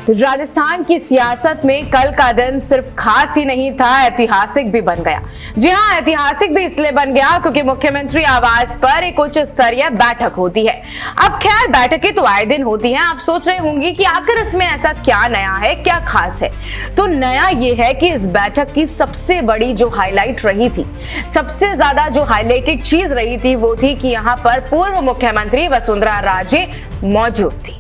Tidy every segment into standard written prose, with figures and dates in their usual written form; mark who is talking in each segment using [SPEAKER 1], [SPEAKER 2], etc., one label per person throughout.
[SPEAKER 1] राजस्थान की सियासत में कल का दिन सिर्फ खास ही नहीं था, ऐतिहासिक भी बन गया। जी हां, ऐतिहासिक भी इसलिए बन गया क्योंकि मुख्यमंत्री आवास पर एक उच्च स्तरीय बैठक होती है। अब खैर, बैठकें तो आए दिन होती हैं। आप सोच रहे होंगे कि आखिर इसमें ऐसा क्या नया है, क्या खास है। तो नया ये है कि इस बैठक की सबसे बड़ी जो हाईलाइट रही थी, सबसे ज्यादा जो हाईलाइटेड चीज रही थी, वो थी कि यहाँ पर पूर्व मुख्यमंत्री वसुंधरा राजे मौजूद थी।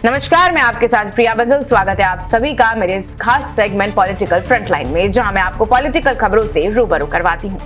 [SPEAKER 1] नमस्कार, मैं आपके साथ प्रिया बंसल। स्वागत है आप सभी का मेरे इस खास सेगमेंट पॉलिटिकल फ्रंटलाइन में, जहां मैं आपको पॉलिटिकल खबरों से रूबरू करवाती हूं।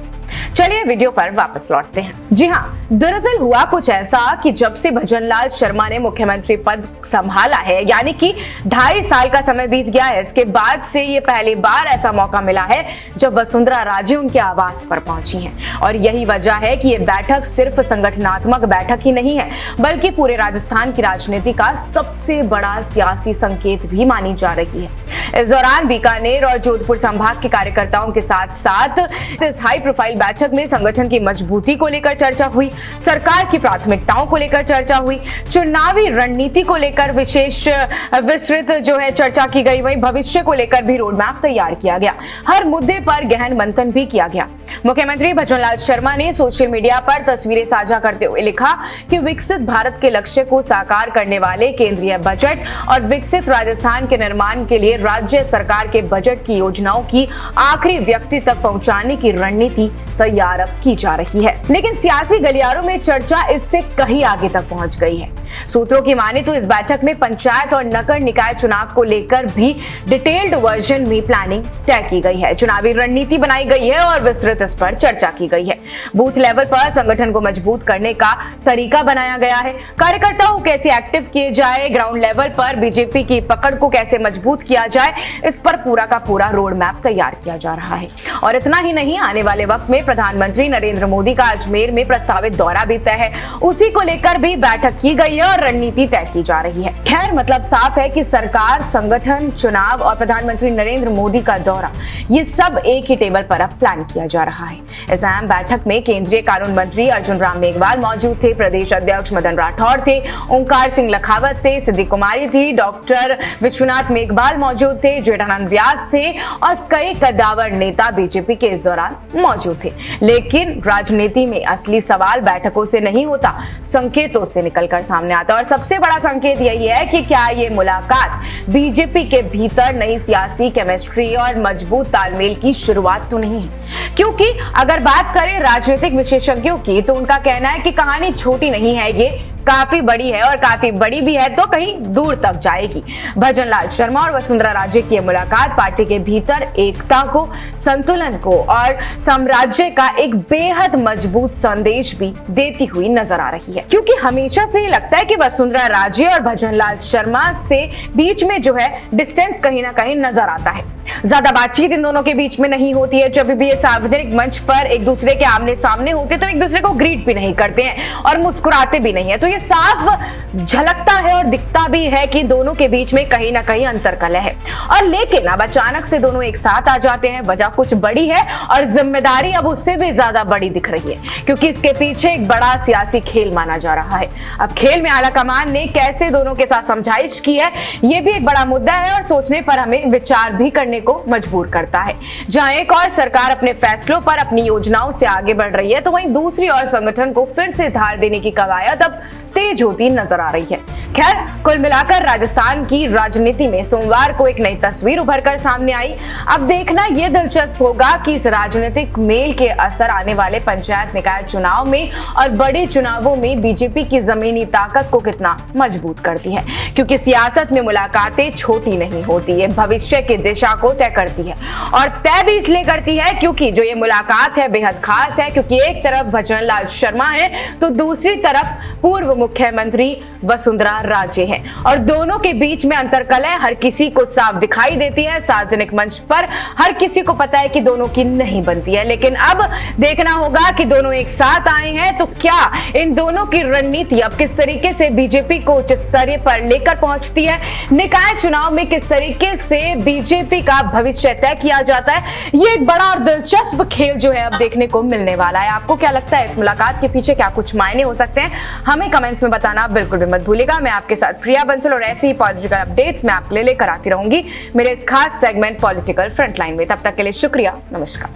[SPEAKER 1] चलिए वीडियो पर वापस लौटते हैं। जी हां, दरअसल हुआ कुछ ऐसा कि जब से भजनलाल शर्मा ने मुख्यमंत्री पद संभाला है, यानी कि 2.5 साल का समय बीत गया है, इसके बाद से ये पहली बार ऐसा मौका मिला है जब वसुंधरा राजे उनके आवास पर पहुंची हैं। और यही वजह है कि ये बैठक सिर्फ संगठनात्मक बैठक ही नहीं है, बल्कि पूरे राजस्थान की राजनीति का सबसे बड़ा सियासी संकेत भी मानी जा रही है। इस दौरान बीकानेर और जोधपुर संभाग के कार्यकर्ताओं के साथ साथ इस हाई प्रोफाइल बैठक में संगठन की मजबूती को लेकर चर्चा हुई, सरकार की प्राथमिकताओं को लेकर चर्चा हुई, चुनावी रणनीति को लेकर विस्तृत जो है चर्चा की गई, वहीं भविष्य को लेकर भी रोड मैप तैयार किया गया। हर मुद्दे पर गहन मंथन भी किया गया। मुख्यमंत्री भजनलाल शर्मा ने सोशल मीडिया पर तस्वीरें साझा करते हुए लिखा कि विकसित भारत के लक्ष्य को साकार करने वाले केंद्रीय बजट और विकसित राजस्थान के निर्माण के लिए राज्य सरकार के बजट की योजनाओं की आखिरी व्यक्ति तक पहुंचाने की रणनीति तैयार अब की जा रही है। लेकिन सियासी गलियारों में चर्चा इससे कहीं आगे तक पहुंच गई है। सूत्रों की माने तो इस बैठक में पंचायत और नगर निकाय चुनाव को लेकर भी डिटेल्ड वर्जन में प्लानिंग तय की गई है, चुनावी रणनीति बनाई गई है और विस्तृत इस पर चर्चा की गई है। बूथ लेवल पर संगठन को मजबूत करने का तरीका बनाया गया है, कार्यकर्ताओं को कैसे एक्टिव किए जाए, ग्राउंड लेवल पर बीजेपी की पकड़ को कैसे मजबूत किया जाए, इस पर पूरा का पूरा रोड मैप तैयार किया जा रहा है। और इतना ही नहीं, आने वाले वक्त में प्रधानमंत्री नरेंद्र मोदी का अजमेर में प्रस्तावित दौरा भी तय है, उसी को लेकर भी बैठक की गई है और रणनीति तय की जा रही है। खैर, मतलब साफ है कि सरकार, संगठन, चुनाव और प्रधानमंत्री नरेंद्र मोदी का दौरा, ये सब एक ही टेबल पर अब प्लान किया जा रहा है। इस अहम बैठक में केंद्रीय कानून मंत्री अर्जुन राम मेघवाल मौजूद थे, प्रदेश अध्यक्ष मदन राठौड़ थे, ओंकार सिंह लखावत थे, सिद्धि कुमारी थी, डॉक्टर विश्वनाथ मेघवाल मौजूद थे, जेठानंद व्यास थे और कई कद्दावर नेता बीजेपी के इस दौरान मौजूद थे। लेकिन राजनीति में असली सवाल बैठकों से नहीं होता, संकेतों से निकलकर सामने आता है। और सबसे बड़ा संकेत यही है कि क्या ये मुलाकात बीजेपी के भीतर नई सियासी केमिस्ट्री और मजबूत तालमेल की शुरुआत तो नहीं है। क्योंकि अगर बात करें राजनीतिक विशेषज्ञों की, तो उनका कहना है कि कहानी छोटी नहीं है, ये काफी बड़ी है और काफी बड़ी भी है तो कहीं दूर तक जाएगी। भजनलाल शर्मा और वसुंधरा राजे की मुलाकात पार्टी के भीतर एकता को, संतुलन को और साम्राज्य का एक बेहद मजबूत संदेश भी देती हुई नजर आ रही है। क्योंकि हमेशा से ये लगता है कि वसुंधरा राजे और भजनलाल शर्मा से बीच में जो है डिस्टेंस कहीं ना कहीं नजर आता है। ज्यादा बातचीत इन दोनों के बीच में नहीं होती है। जब भी ये सार्वजनिक मंच पर एक दूसरे के आमने सामने होते तो एक दूसरे को ग्रीट भी नहीं करते हैं और मुस्कुराते भी नहीं है। तो ये साफ झलकता है और दिखता भी है कि दोनों के बीच में कहीं ना कहीं अंतर्कलह है। और लेकिन अब अचानक से दोनों एक साथ आ जाते हैं। वजह कुछ बड़ी है और जिम्मेदारी अब उससे भी ज्यादा बड़ी दिख रही है, क्योंकि इसके पीछे एक बड़ा सियासी खेल माना जा रहा है। अब खेल में आलाकमान ने कैसे दोनों के साथ समझाइश की है, यह भी एक बड़ा मुद्दा है और सोचने पर हमें विचार भी करने को मजबूर करता है। जहां एक और सरकार अपने फैसलों पर, अपनी योजनाओं से आगे बढ़ रही है, तो वहीं दूसरी ओर संगठन को फिर से धार देने की कवायद अब तेज होती नजर आ रही है। खैर, कुल मिलाकर राजस्थान की राजनीति में सोमवार को एक नई तस्वीर उभरकर सामने आई। अब देखना यह दिलचस्प होगा कि इस राजनीतिक मेल के असर आने वाले पंचायत निकाय चुनाव में और बड़े चुनावों में बीजेपी की जमीनी ताकत को कितना मजबूत करती है। क्योंकि सियासत में मुलाकातें छोटी नहीं होती है, भविष्य की दिशा को तय करती है। और तय भी इसलिए करती है क्योंकि जो ये मुलाकात है बेहद खास है, क्योंकि एक तरफ भजनलाल शर्मा है तो दूसरी तरफ पूर्व मुख्यमंत्री वसुंधरा राजे हैं। और दोनों के बीच में अंतर्कलह हर किसी को साफ दिखाई देती है। सार्वजनिक मंच पर हर किसी को पता है कि दोनों की नहीं बनती है। लेकिन अब देखना होगा कि दोनों एक साथ आए हैं तो क्या इन दोनों की रणनीति अब किस तरीके से बीजेपी को उच्च स्तर पर लेकर पहुंचती है, निकाय चुनाव में किस तरीके से बीजेपी का भविष्य तय किया जाता है। ये एक बड़ा और दिलचस्प खेल जो है अब देखने को मिलने वाला है। आपको क्या लगता है, इस मुलाकात के पीछे क्या कुछ मायने हो सकते हैं? हमें कमेंट्स में बताना बिल्कुल भी मत भूलिएगा। मैं आपके साथ प्रिया बंसल और ऐसी ही पॉलिटिकल अपडेट्स मैं आपके लिए लेकर आती रहूंगी मेरे इस खास सेगमेंट पॉलिटिकल फ्रंटलाइन में। तब तक के लिए शुक्रिया, नमस्कार।